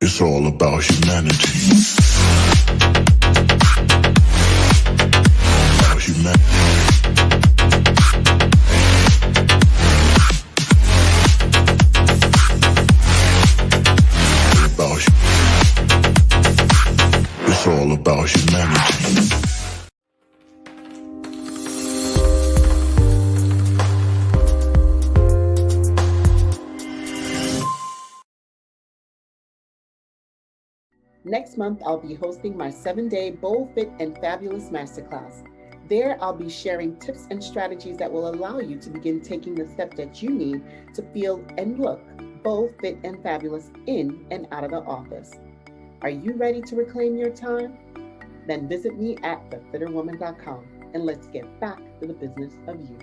It's all about humanity. About humanity. It's all about humanity. Next month, I'll be hosting my 7-day Bold, Fit, and Fabulous Masterclass. There, I'll be sharing tips and strategies that will allow you to begin taking the steps that you need to feel and look bold, fit, and fabulous in and out of the office. Are you ready to reclaim your time? Then visit me at thefitterwoman.com and let's get back to the business of you.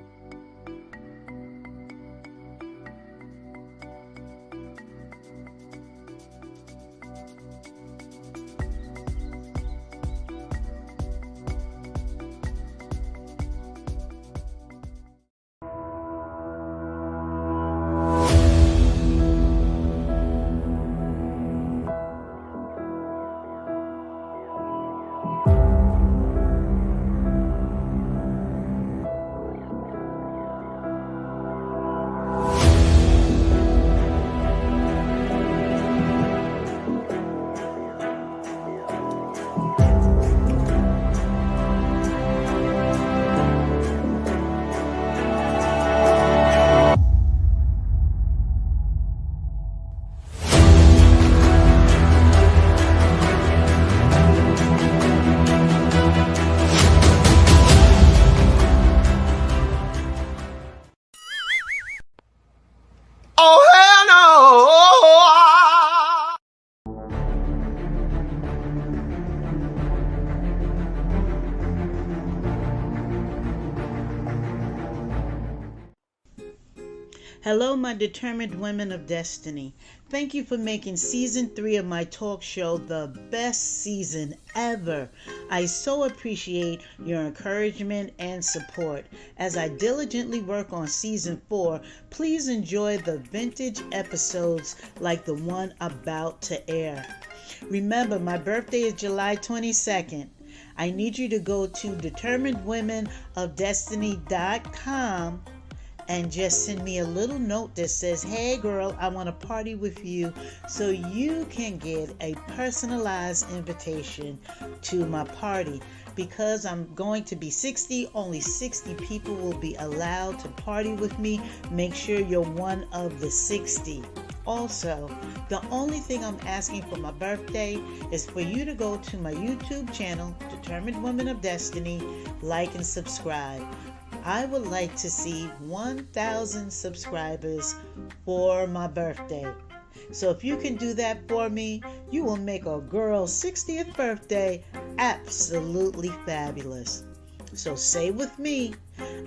Hello, my determined women of destiny. Thank you for making season 3 of my talk show the best season ever. I so appreciate your encouragement and support. As I diligently work on season 4, please enjoy the vintage episodes like the one about to air. Remember, my birthday is July 22nd. I need you to go to determinedwomenofdestiny.com and just send me a little note that says, hey girl, I want to party with you, so you can get a personalized invitation to my party. Because I'm going to be 60, only 60 people will be allowed to party with me. Make sure you're one of the 60. Also, the only thing I'm asking for my birthday is for you to go to my YouTube channel, Determined Women of Destiny, like and subscribe. I would like to see 1,000 subscribers for my birthday. So if you can do that for me, you will make a girl's 60th birthday absolutely fabulous. So say with me,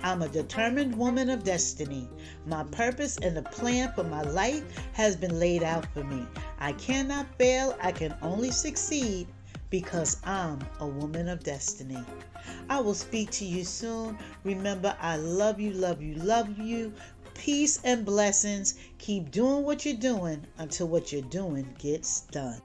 I'm a determined woman of destiny. My purpose and the plan for my life has been laid out for me. I cannot fail, I can only succeed because I'm a woman of destiny. I will speak to you soon. Remember, I love you, love you, love you. Peace and blessings. Keep doing what you're doing until what you're doing gets done.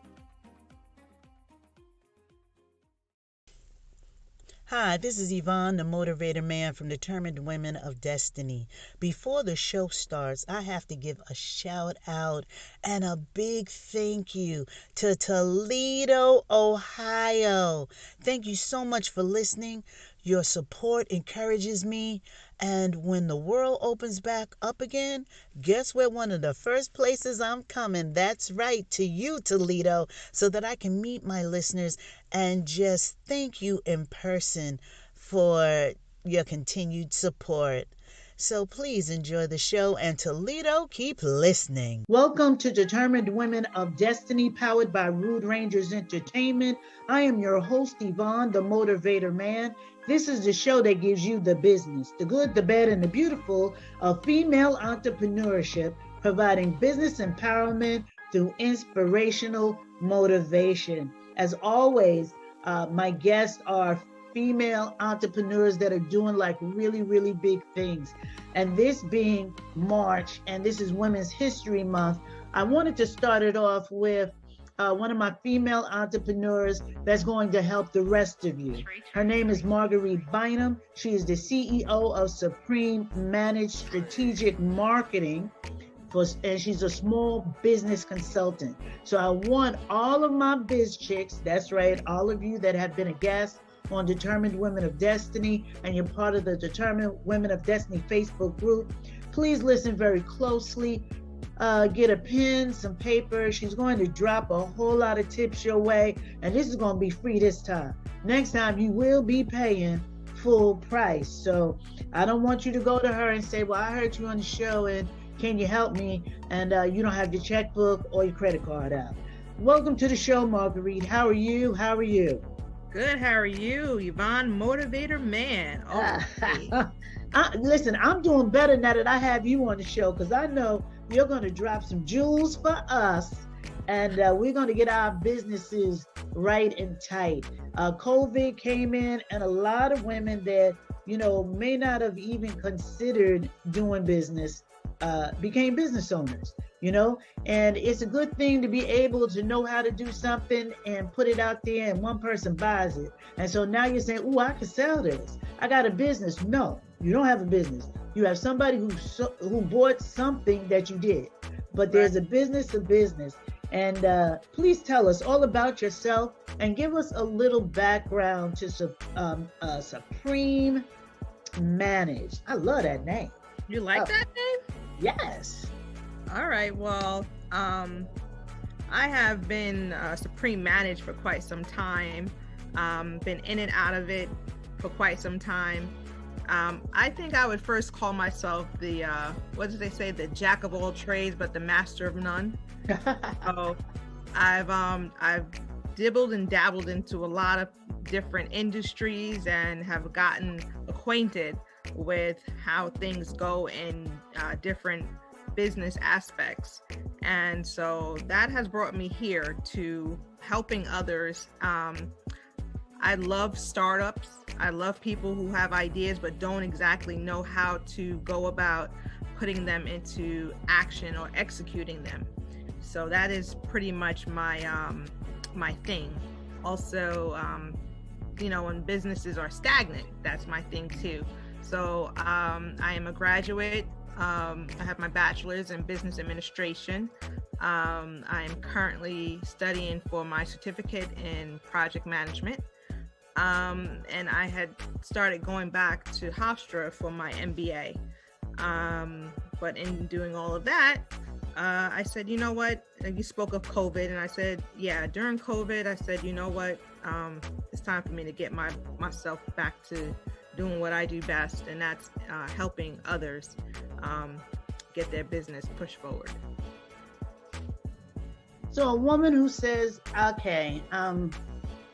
Hi, this is Yvonne, the Motivator Man from Determined Women of Destiny. Before the show starts, I have to give a shout out and a big thank you to Toledo, Ohio. Thank you so much for listening. Your support encourages me. And when the world opens back up again, guess where one of the first places I'm coming? That's right, to you, Toledo, so that I can meet my listeners and just thank you in person for your continued support. So please enjoy the show, and Toledo, keep listening. Welcome to Determined Women of Destiny, powered by Rude Rangers Entertainment. I am your host, Yvonne, the Motivator Man. This is the show that gives you the business, the good, the bad, and the beautiful of female entrepreneurship, providing business empowerment through inspirational motivation. As always, my guests are female entrepreneurs that are doing like really, really big things. And this being March, and this is Women's History Month, I wanted to start it off with one of my female entrepreneurs that's going to help the rest of you. Her name is Marguerite Bynum. She is the CEO of Supreme Managed Strategic Marketing, and she's a small business consultant. So I want all of my biz chicks, that's right, all of you that have been a guest on Determined Women of Destiny, and you're part of the Determined Women of Destiny Facebook group, please listen very closely. Get a pen, some paper. She's going to drop a whole lot of tips your way, and this is going to be free this time. Next time you will be paying full price. So I don't want you to go to her and say, well, I heard you on the show and can you help me? And you don't have your checkbook or your credit card out. Welcome to the show, Marguerite. How are you? How are you? Good. How are you, Yvonne? Motivator man. Oh, listen, I'm doing better now that I have you on the show, because I know you're going to drop some jewels for us, and we're going to get our businesses right and tight. COVID came in, and a lot of women that, may not have even considered doing business became business owners, and it's a good thing to be able to know how to do something and put it out there and one person buys it. And so now you're saying, oh, I can sell this. I got a business. No, you don't have a business. You have somebody who bought something that you did, but there's a business. And please tell us all about yourself and give us a little background to Supreme Managed. I love that name. You like that name? Yes. All right. Well, I have been Supreme Managed for quite some time. Been in and out of it for quite some time. I think I would first call myself the, what did they say? The jack of all trades, but the master of none. So I've dibbled and dabbled into a lot of different industries and have gotten acquainted with how things go in different business aspects. And so that has brought me here to helping others. I love startups. I love people who have ideas but don't exactly know how to go about putting them into action or executing them. So that is pretty much my my thing. Also, when businesses are stagnant, that's my thing too. So I am a graduate. I have my bachelor's in business administration. I am currently studying for my certificate in project management. And I had started going back to Hofstra for my MBA. But in doing all of that, I said, you know what? You spoke of COVID, and I said, yeah, during COVID, I said, you know what? It's time for me to get myself back to doing what I do best, and that's helping others get their business pushed forward. So a woman who says, okay,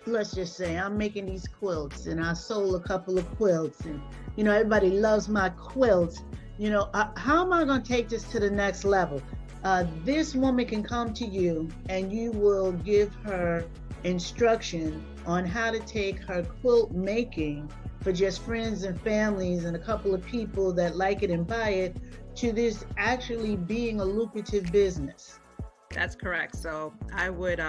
let's just say I'm making these quilts and I sold a couple of quilts and, everybody loves my quilts. How am I going to take this to the next level? This woman can come to you and you will give her instruction on how to take her quilt making for just friends and families and a couple of people that like it and buy it to this actually being a lucrative business. That's correct. So I would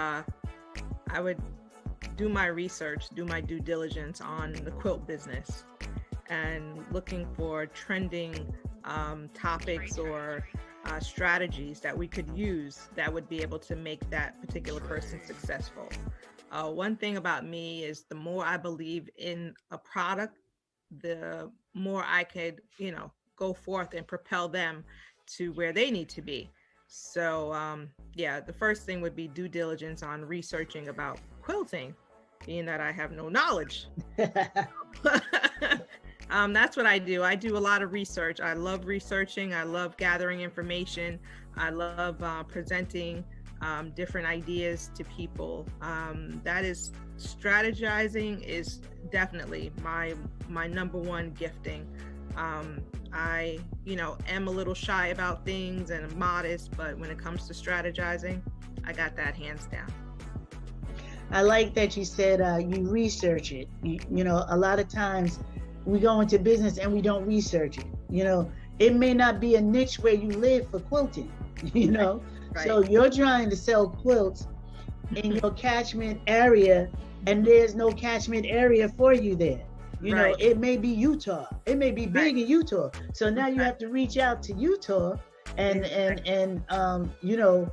do my research, do my due diligence on the quilt business and looking for trending topics or strategies that we could use that would be able to make that particular person successful. One thing about me is the more I believe in a product, the more I could, go forth and propel them to where they need to be. So, the first thing would be due diligence on researching about quilting, being that I have no knowledge. That's what I do. I do a lot of research. I love researching. I love gathering information. I love presenting different ideas to people. That is, strategizing is definitely my number one gifting. I, am a little shy about things and I'm modest, but when it comes to strategizing, I got that hands down. I like that you said you research it. A lot of times we go into business and we don't research it. It may not be a niche where you live for quilting, Right. So you're trying to sell quilts in your catchment area, and there's no catchment area for you there. You know, it may be Utah, it may be big in Utah. So now you have to reach out to Utah and you know,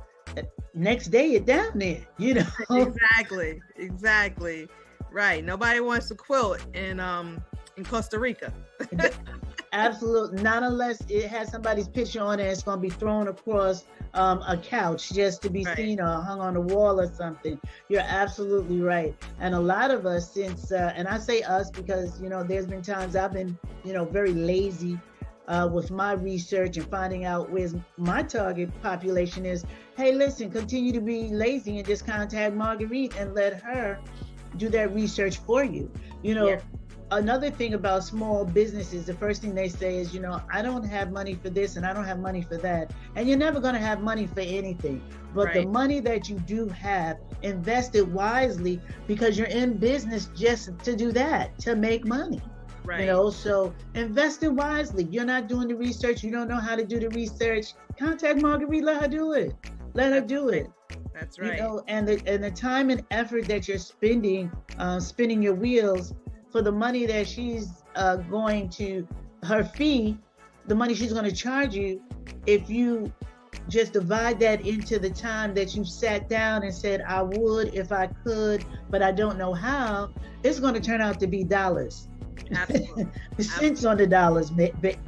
next day you're down there, you know. Exactly. Right. Nobody wants to quilt in Costa Rica. Absolutely. Not unless it has somebody's picture on it and it's going to be thrown across a couch just to be seen or hung on a wall or something. You're absolutely right. And a lot of us, since, and I say us because, you know, there's been times I've been, you know, very lazy with my research and finding out where my target population is. Hey, listen, continue to be lazy and just contact Marguerite and let her do that research for you. You know, another thing about small businesses, the first thing they say is, you know, I don't have money for this and I don't have money for that. And you're never going to have money for anything. But the money that you do have, invest it wisely, because you're in business just to do that, to make money. You know, so invest it wisely. You're not doing the research. You don't know how to do the research. Contact Marguerite. Let her do it. Let her do it. That's right. You know, and the time and effort that you're spending, spinning your wheels for the money that she's going to, her fee, the money she's going to charge you, if you just divide that into the time that you sat down and said, I would if I could, but I don't know how, it's going to turn out to be dollars. Absolutely. Cents on the dollars,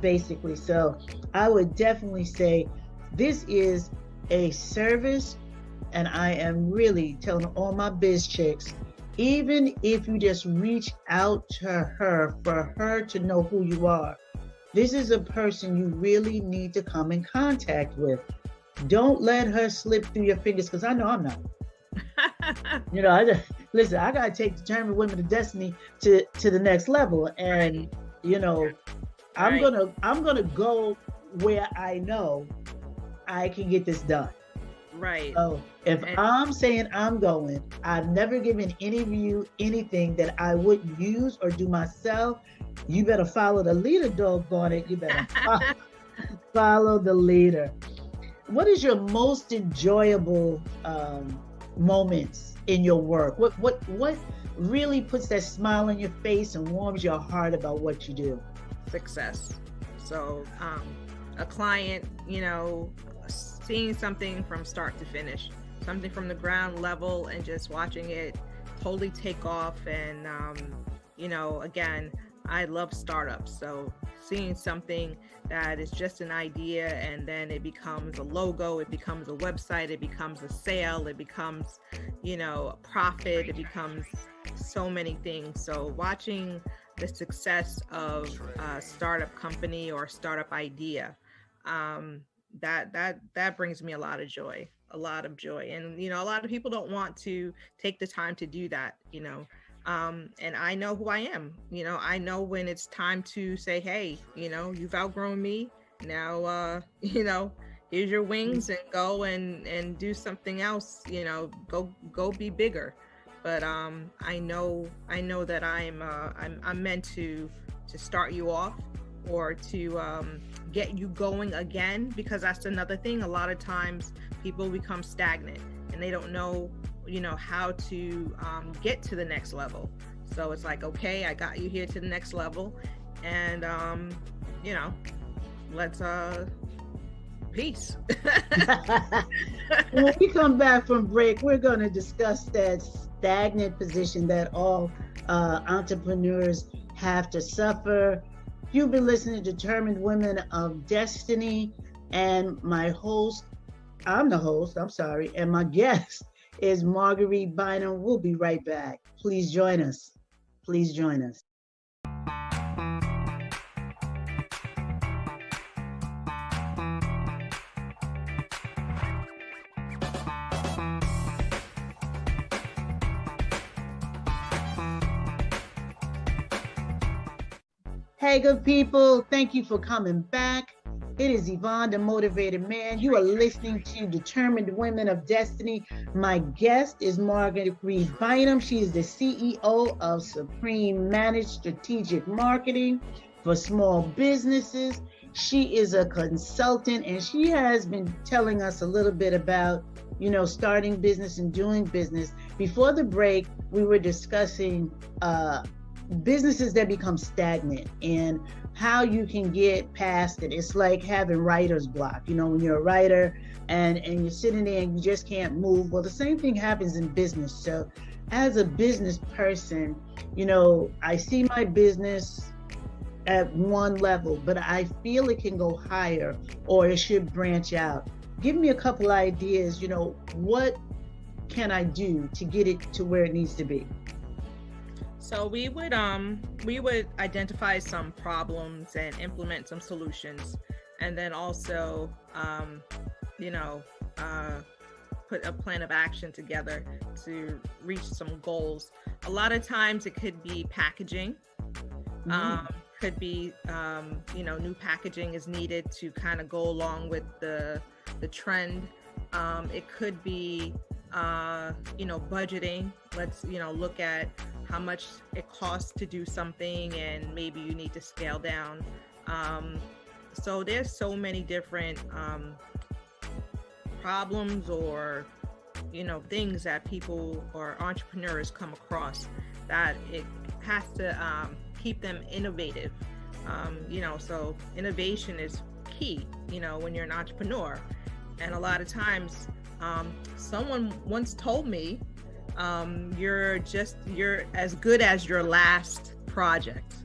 basically. So I would definitely say this is a service, and I am really telling all my biz chicks, even if you just reach out to her for her to know who you are, this is a person you really need to come in contact with. Don't let her slip through your fingers, because I know I'm not. You know, listen, I gotta take Determined Women of Destiny to the next level, and you know, I'm gonna go where I know I can get this done. Right. So if I'm saying I'm going, I've never given any of you anything that I wouldn't use or do myself. You better follow the leader, doggone it. You better follow the leader. What is your most enjoyable moments in your work? What really puts that smile on your face and warms your heart about what you do? Success. So a client, you know, seeing something from start to finish, something from the ground level, and just watching it totally take off. And you know, again, I love startups, so seeing something that is just an idea and then it becomes a logo, it becomes a website, it becomes a sale, it becomes, you know, a profit, it becomes so many things. So watching the success of a startup company or a startup idea, that brings me a lot of joy. And you know, a lot of people don't want to take the time to do that, you know. And I know who I am. You know, I know when it's time to say, hey, you know, you've outgrown me. Now, you know, here's your wings, and go and do something else. You know, go be bigger. But I know that I'm meant to start you off, or to get you going again, because that's another thing. A lot of times people become stagnant and they don't know, you know, how to get to the next level. So it's like, okay, I got you here to the next level, and you know, let's peace. When we come back from break, we're going to discuss that stagnant position that all entrepreneurs have to suffer. You've been listening to Determined Women of Destiny, and I'm the host, and my guest is Marguerite Bynum. We'll be right back. Please join us. Hey, good people. Thank you for coming back. It is Yvonne, the Motivated Man. You are listening to Determined Women of Destiny. My guest is Marguerite Bynum. She is the CEO of Supreme Managed Strategic Marketing for small businesses. She is a consultant, and she has been telling us a little bit about starting business and doing business. Before the break, we were discussing businesses that become stagnant and how you can get past it. It's like having writer's block, when you're a writer and you're sitting there and you just can't move. Well, the same thing happens in business. So as a business person, I see my business at one level, but I feel it can go higher or it should branch out. Give me a couple ideas, what can I do to get it to where it needs to be? So we would identify some problems and implement some solutions, and then also put a plan of action together to reach some goals. A lot of times it could be packaging. Could be new packaging is needed to kind of go along with the trend. It could be budgeting. Let's look at how much it costs to do something, and maybe you need to scale down. So there's so many different problems or things that people or entrepreneurs come across that it has to keep them innovative. So innovation is key, when you're an entrepreneur. And a lot of times, someone once told me, you're as good as your last project.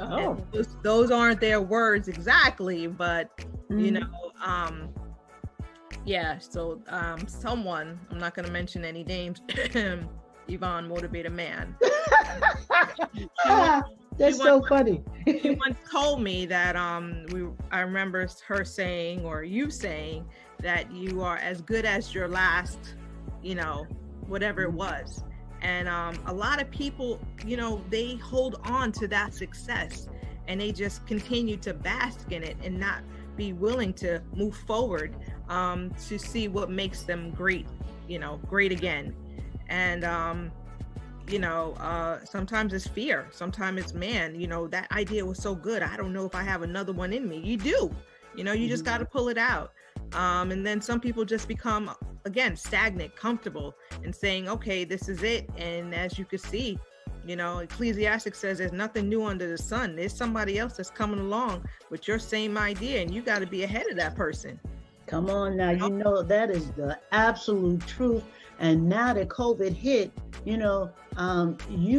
Oh, those aren't their words exactly, but so someone, I'm not going to mention any names, Yvonne Motivator Man. That's so funny. She once told me that I remember her saying, or you saying, that you are as good as your last, whatever it was. And a lot of people, they hold on to that success and they just continue to bask in it and not be willing to move forward to see what makes them great, great again. And sometimes it's fear. Sometimes it's, man, that idea was so good. I don't know if I have another one in me. You do, you just got to pull it out. And then some people just become, again, stagnant, comfortable, and saying, okay, this is it. And as you can see, Ecclesiastes says there's nothing new under the sun. There's somebody else that's coming along with your same idea, and you got to be ahead of that person. Come on now, that is the absolute truth. And now that COVID hit, you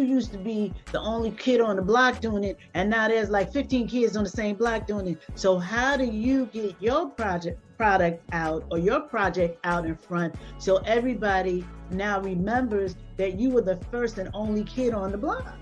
used to be the only kid on the block doing it, and now there's like 15 kids on the same block doing it. So how do you get your product out or your project out in front so everybody now remembers that you were the first and only kid on the block?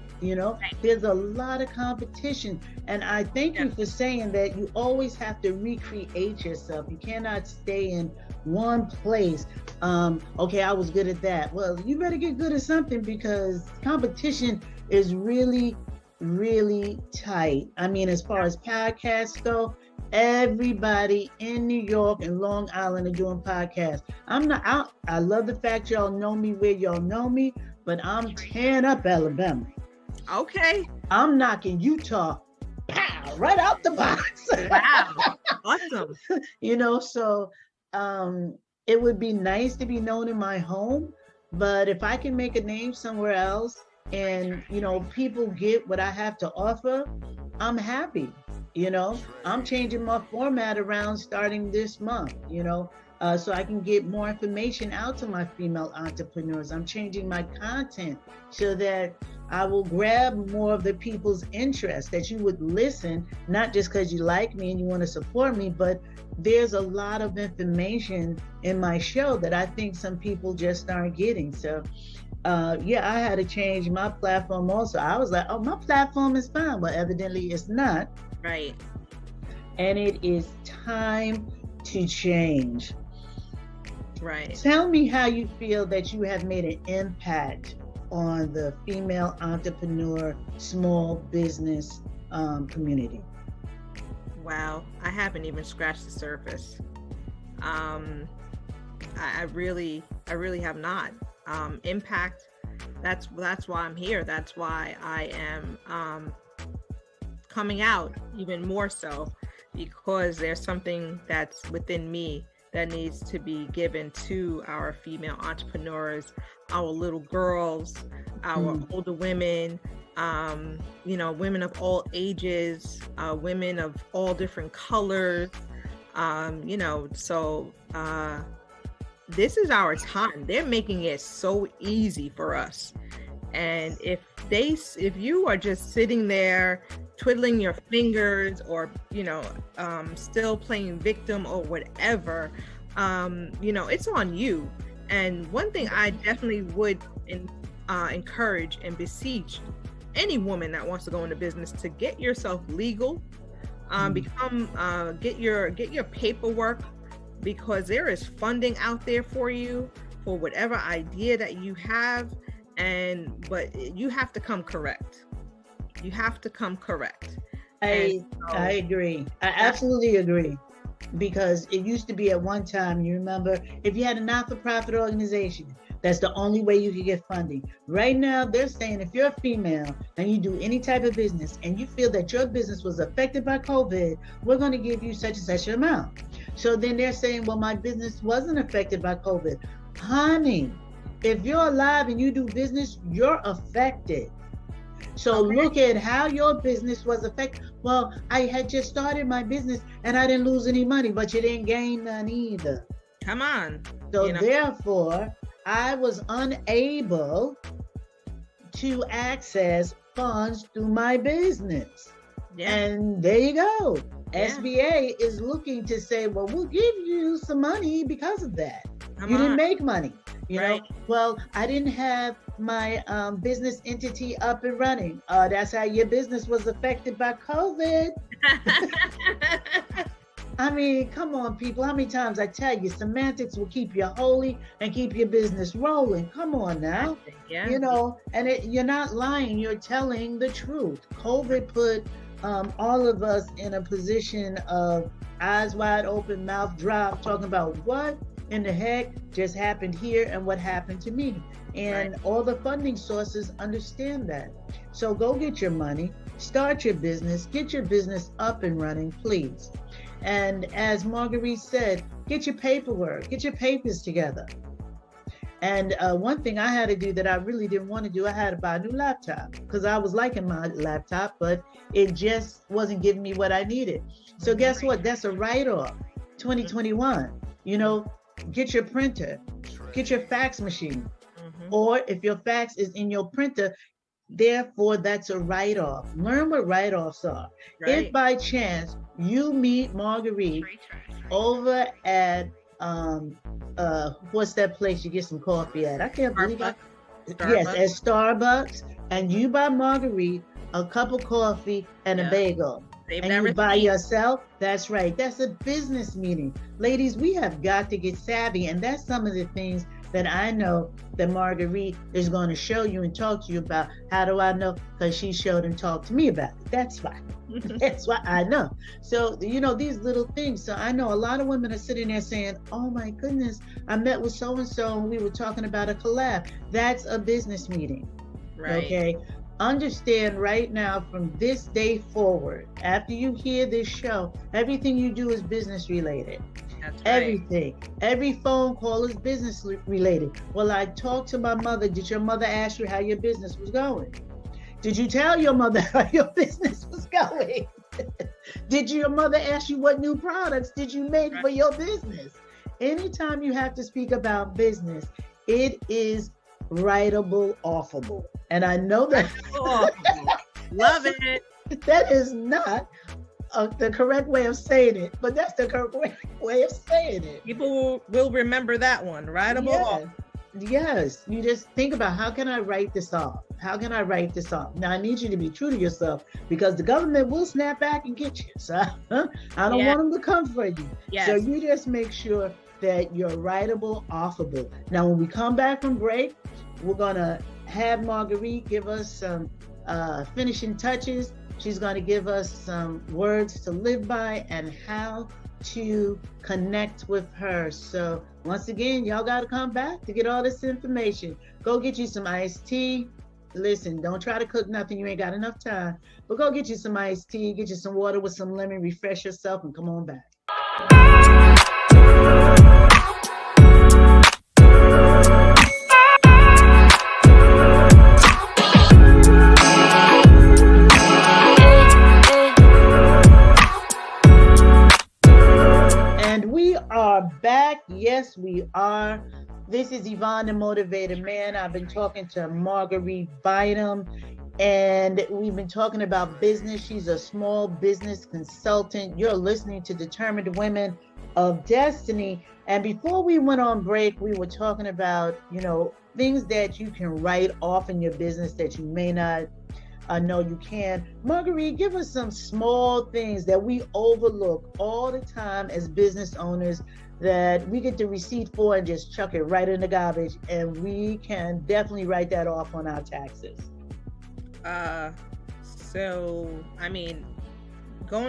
There's a lot of competition, and I thank you for saying that you always have to recreate yourself. You cannot stay in one place. Okay, I was good at that. Well, you better get good at something, because competition is really, really tight. I mean, as far as podcasts go, everybody in New York and Long Island are doing podcasts. I love the fact y'all know me where y'all know me, but I'm tearing up Alabama. Okay. I'm knocking Utah, pow, right out the box. Wow. Awesome. So it would be nice to be known in my home, but if I can make a name somewhere else and, people get what I have to offer, I'm happy. I'm changing my format around starting this month, so I can get more information out to my female entrepreneurs. I'm changing my content so that I will grab more of the people's interest, that you would listen, not just because you like me and you want to support me, but there's a lot of information in my show that I think some people just aren't getting. So I had to change my platform also. I was like, oh, my platform is fine. Well, evidently it's not. Right. And it is time to change. Right. Tell me how you feel that you have made an impact on the female entrepreneur, small business community. Wow, I haven't even scratched the surface. I really have not. Impact. That's why I'm here. That's why I am coming out even more so, because there's something that's within me that needs to be given to our female entrepreneurs, our little girls, our older women, women of all ages, women of all different colors, this is our time. They're making it so easy for us. And if you are just sitting there twiddling your fingers or, still playing victim or whatever, it's on you. And one thing I definitely would encourage and beseech any woman that wants to go into business to get yourself legal, get your paperwork, because there is funding out there for you for whatever idea that you have. But you have to come correct. You have to come correct. I agree. I absolutely agree. Because it used to be at one time, you remember, if you had a not-for-profit organization, that's the only way you could get funding. Right now, they're saying if you're a female and you do any type of business and you feel that your business was affected by COVID, we're going to give you such and such an amount. So then they're saying, well, my business wasn't affected by COVID. Honey, if you're alive and you do business, you're affected. So look at how your business was affected. Well, I had just started my business and I didn't lose any money, but you didn't gain none either. Come on. So therefore, I was unable to access funds through my business. Yeah. And there you go. Yeah. SBA is looking to say, well, we'll give you some money because of that. You didn't make money. You know, well, I didn't have my business entity up and running. That's how your business was affected by COVID. I mean, come on, people. How many times I tell you, semantics will keep you holy and keep your business rolling. Come on now. Yeah. And you're not lying. You're telling the truth. COVID put all of us in a position of eyes wide open, mouth dropped, talking about what in the heck just happened here and what happened to me. And all the funding sources understand that. So go get your money, start your business, get your business up and running, please. And as Marguerite said, get your paperwork, get your papers together. And one thing I had to do that I really didn't want to do, I had to buy a new laptop because I was liking my laptop, but it just wasn't giving me what I needed. So guess what? That's a write-off, 2021. Get your printer, get your fax machine. Or if your fax is in your printer, therefore that's a write-off. Learn what write-offs are. If by chance you meet Marguerite over at what's that place you get some coffee at? I can't believe it. Yes, at Starbucks, and you buy Marguerite a cup of coffee and a bagel. And you buy yourself, that's right. That's a business meeting. Ladies, we have got to get savvy. And that's some of the things that I know that Marguerite is going to show you and talk to you about. How do I know? Because she showed and talked to me about it. That's why. That's why I know. So, these little things. So I know a lot of women are sitting there saying, oh my goodness, I met with so-and-so and we were talking about a collab. That's a business meeting. Right. Okay. Understand right now from this day forward, after you hear this show, everything you do is business related. That's right. Everything. Every phone call is business related. Well, I talked to my mother. Did your mother ask you how your business was going? Did you tell your mother how your business was going? Did your mother ask you what new products did you make for your business? Anytime you have to speak about business, it is writable, offable. And I know that love it. That is not the correct way of saying it, but that's the correct way of saying it. People will remember that one, writable. Yes. You just think about, how can I write this off? How can I write this off? Now I need you to be true to yourself, because the government will snap back and get you. So I don't want them to come for you. Yes. So you just make sure that you're writable, offable. Now, when we come back from break, we're gonna have Marguerite give us some finishing touches. She's gonna give us some words to live by and how to connect with her. So once again, y'all gotta come back to get all this information. Go get you some iced tea. Listen, don't try to cook nothing, you ain't got enough time. But go get you some iced tea, get you some water with some lemon, refresh yourself, and come on back. Yes, we are. This is Yvonne, the Motivated Man. I've been talking to Marguerite Bynum, and we've been talking about business. She's a small business consultant. You're listening to Determined Women of Destiny. And before we went on break, we were talking about, things that you can write off in your business that you may not know you can. Marguerite, give us some small things that we overlook all the time as business owners that we get the receipt for and just chuck it right in the garbage, and we can definitely write that off on our taxes. Going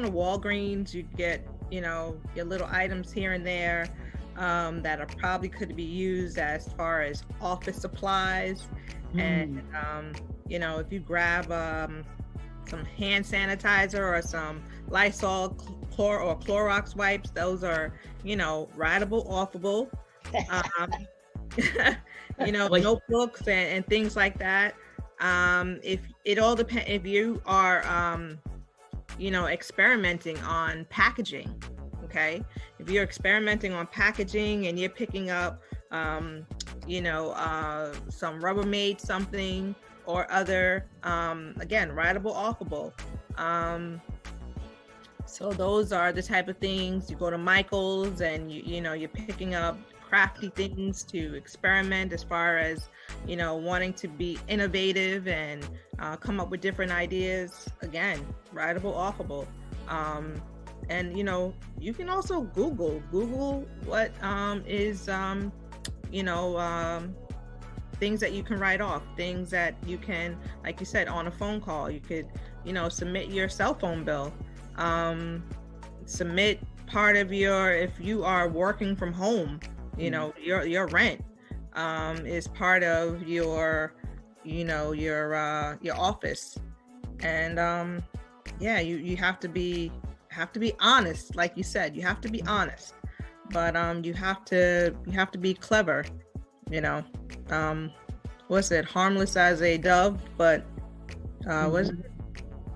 to Walgreens, you get, your little items here and there that are probably could be used as far as office supplies. And, if you grab some hand sanitizer or some Lysol or Clorox wipes, those are, writable, offable. Notebooks and things like that. If it all depends, if you are, experimenting on packaging, okay? If you're experimenting on packaging and you're picking up, some Rubbermaid something or other, again, writable, offable. So those are the type of things. You go to Michael's and you're picking up crafty things to experiment as far as, wanting to be innovative and come up with different ideas. Again, writable, offable. And you can also Google what is things that you can write off, things that you can, like you said, on a phone call, you could, submit your cell phone bill, submit part of if you are working from home, your rent is part of your office. And you have to be honest. Like you said, you have to be honest, but you have to be clever. What's it? Harmless as a dove, but was it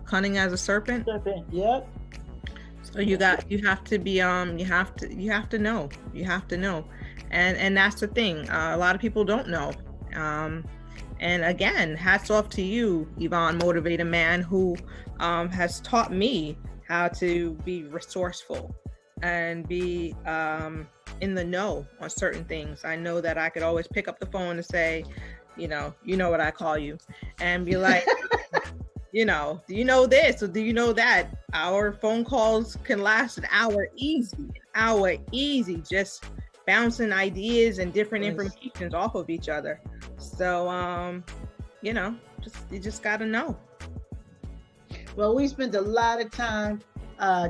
cunning as a serpent? Serpent, yep. So you have to be you have to know. And that's the thing. A lot of people don't know. And again, hats off to you, Yvonne, Motivated Man, who has taught me how to be resourceful and be in the know on certain things. I know that I could always pick up the phone and say, you know what I call you, and be like, do you know this or do you know that? Our phone calls can last an hour easy, just bouncing ideas and different informations off of each other. So, you just gotta know. Well, we spent a lot of time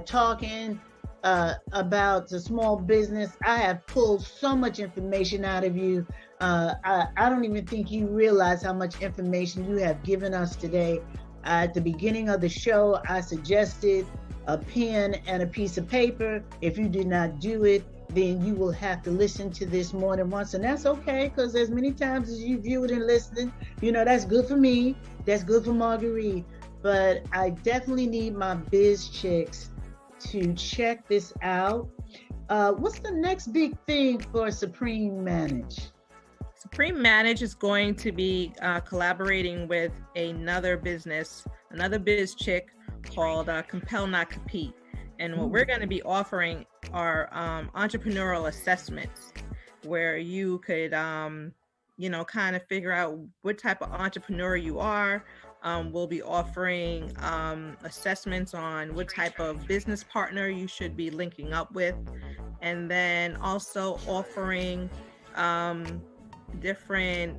talking about the small business. I have pulled so much information out of you. I don't even think you realize how much information you have given us today. At the beginning of the show, I suggested a pen and a piece of paper. If you did not do it, then you will have to listen to this more than once. And that's okay, because as many times as you view it and listen, that's good for me. That's good for Marguerite. But I definitely need my biz chicks to check this out. What's the next big thing for Supreme Manage? Supreme Manage is going to be collaborating with another biz chick called Compel Not Compete. And what we're going to be offering are entrepreneurial assessments where you could, kind of figure out what type of entrepreneur you are. We'll be offering assessments on what type of business partner you should be linking up with. And then also offering different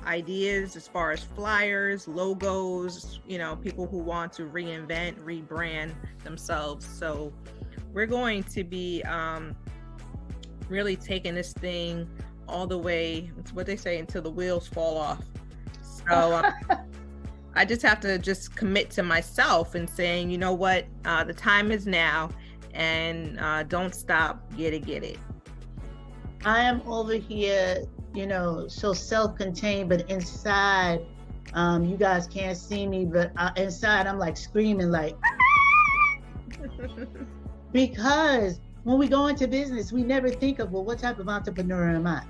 ideas as far as flyers, logos, people who want to reinvent, rebrand themselves. So we're going to be really taking this thing all the way, it's what they say, until the wheels fall off. So I just have to commit to myself and saying, you know what, the time is now, and don't stop, get it. I am over here, so self-contained, but inside, you guys can't see me, but inside I'm like screaming, like, because When we go into business, we never think of, well, what type of entrepreneur am I?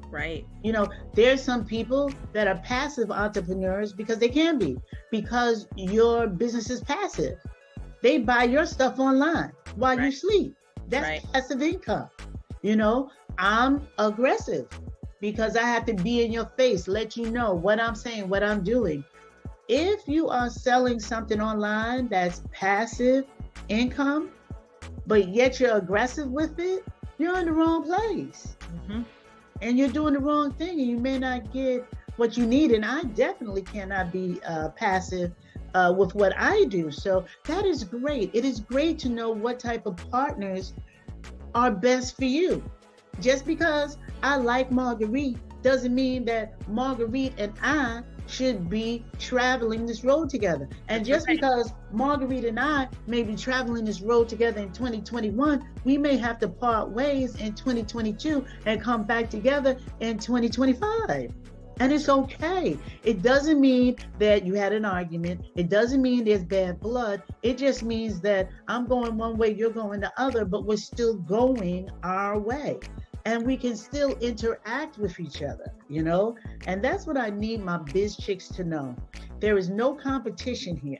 Right. You know, there's some people that are passive entrepreneurs because they can be, because your business is passive. They buy your stuff online while you sleep. That's passive income. You know, I'm aggressive because I have to be in your face, let you know what I'm saying, what I'm doing. If you are selling something online that's passive income, but yet you're aggressive with it, you're in the wrong place. Mm-hmm. And you're doing the wrong thing, and you may not get what you need. And I definitely cannot be passive with what I do. So that is great. It is great to know what type of partners are best for you. Just because I like Marguerite doesn't mean that Marguerite and I should be traveling this road together. And just because Marguerite and I may be traveling this road together in 2021, we may have to part ways in 2022 and come back together in 2025. And it's okay. It doesn't mean that you had an argument. It doesn't mean there's bad blood. It just means that I'm going one way, you're going the other, but we're still going our way. And we can still interact with each other, you know? And that's what I need my biz chicks to know. There is no competition here.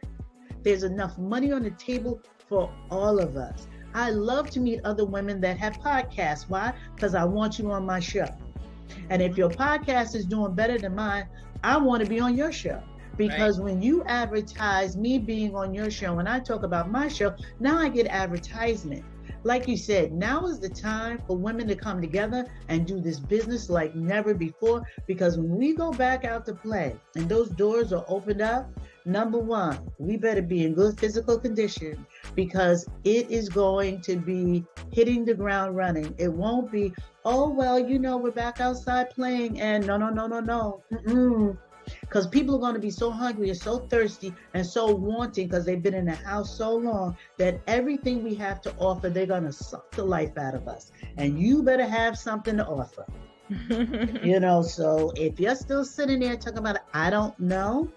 There's enough money on the table for all of us. I love to meet other women that have podcasts. Why? Because I want you on my show. And if your podcast is doing better than mine, I want to be on your show. Because when you advertise me being on your show, and I talk about my show, now I get advertisement. Like you said, now is the time for women to come together and do this business like never before. Because when we go back out to play and those doors are opened up, number one, we better be in good physical condition, because it is going to be hitting the ground running. It won't be, oh, well, you know, we're back outside playing and no. Because people are going to be so hungry and so thirsty and so wanting, because they've been in the house so long, that everything we have to offer, they're going to suck the life out of us. And you better have something to offer. You know, so if you're still sitting there talking about, I don't know,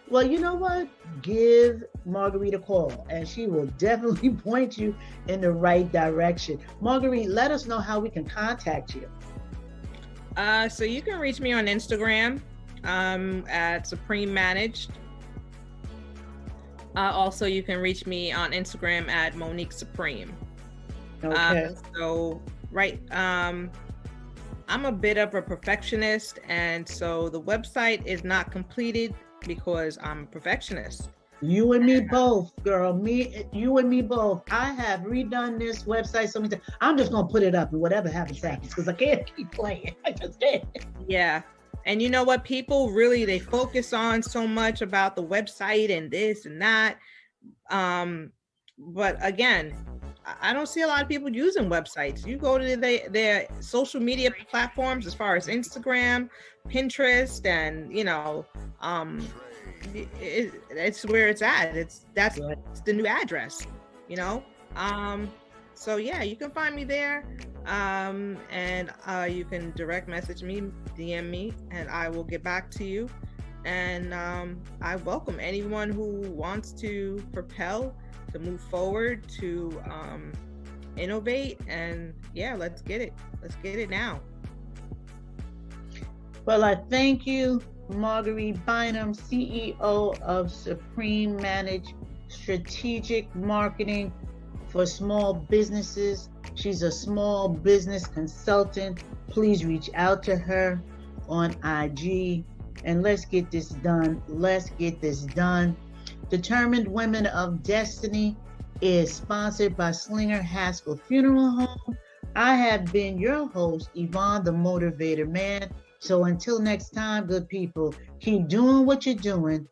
well, you know what? Give Marguerite a call, and she will definitely point you in the right direction. Marguerite, let us know how we can contact you. So you can reach me on Instagram at Supreme Managed. Also, you can reach me on Instagram at Monique Supreme. Okay. I'm a bit of a perfectionist, and so the website is not completed because I'm a perfectionist. You and me both, girl. You and me both. I have redone this website so many times. I'm just gonna put it up, and whatever happens, because I can't keep playing. I just can't. Yeah. And you know what? People really, they focus on so much about the website and this and that. But again, I don't see a lot of people using websites. You go to their social media platforms, as far as Instagram, Pinterest, and, you know, it's where it's at. It's the new address, you know? So yeah, you can find me there. And you can direct message me, DM me, and I will get back to you. And I welcome anyone who wants to propel, to move forward, to innovate, and yeah, let's get it now. Well, I thank you, Marguerite Bynum, CEO of Supreme Managed Strategic Marketing for Small Businesses. She's a small business consultant. Please reach out to her on IG, and let's get this done. Determined Women of Destiny is sponsored by Slinger Haskell Funeral Home. I have been your host, Yvonne the Motivator Man. So until next time, good people, keep doing what you're doing